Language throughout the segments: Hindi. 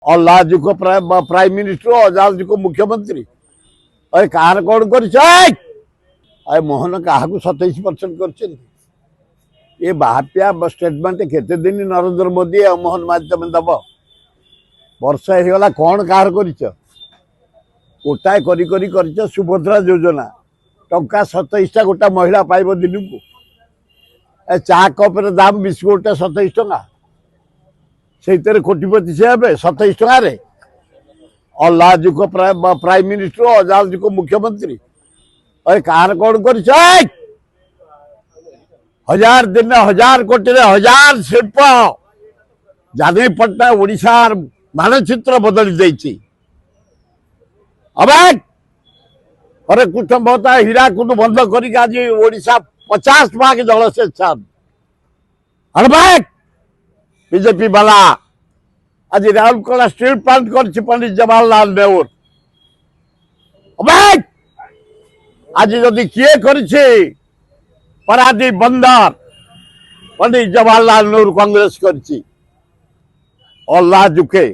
और लाल जी को प्राइम मिनिस्टर अजाल जी को मुख्यमंत्री अरे कार कौन कर मोहन क्या 27% कर ये बाहापिया स्टेटमेंट केते दिन नरेंद्र मोदी और मोहन माध्यम दब वर्ष होगला कौन कार कर गोटाए कर सुभद्रा योजना टंका 27टा गोटा महिला पाइब दिन को चा कप दाम बिस्कुट 27 टका से कोटिपति से 27 टकार और लाल जी को प्राइम मिनिस्टर अजाल जी को मुख्यमंत्री अरे कार कौन कर 1000 दिन 1000 कोटी 1000 शिल्प जानी पट्टनायक ओडिशार मानचित्र बदली देछि अबे अरे कुटुंब होता हीराकुद बंद करी आज ओडिशा 50 भाग जल से छान अरे बीजेपी वाला आज राउरकेला स्टील प्लांट कर पंडित जवाहरलाल नेहरू अबे आज जदि किए कर परादीप बंदर पंडित जवाहरलाल नेहरू कांग्रेस कर और लाजुके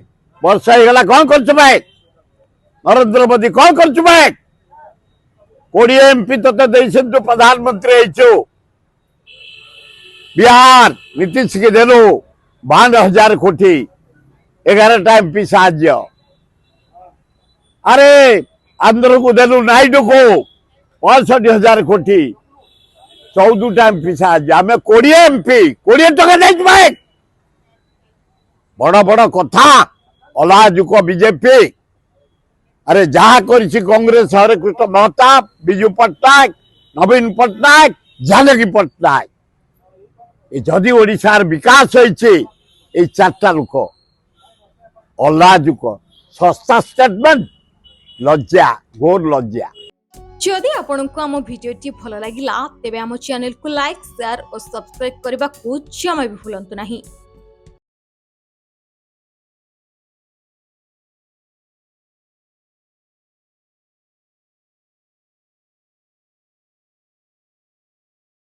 वर्षा होगला कौन कर नरेंद्र मोदी कौन कर 20 एमपी तो प्रधानमंत्री बिहार नीतीश के देलु 52,000 कोटी 11टा एमपी साहाଯ୍य अरे आंध्र को देलु नायडू को 65,000 कोटी 14टा एमपी साहाଯ୍य आम 20 एमपी 20 टका बड़ बड़ कथा अलाजुक बीजेपी अरे जहा कर कांग्रेस हरे कृष्ण महताब विजु पट्टनायक नवीन पट्टनायक जानकी पट्टनायक जदि ओडिशार विकास होती 4टा लोक अलाजुक सस्ता स्टेटमेंट लज्जा घोर लज्जा। जदि आपंक आम भिडी भल लगा तेब आम चैनल को लाइक शेयर और सब्सक्राइब करने को जमा भी भूलु नहीं।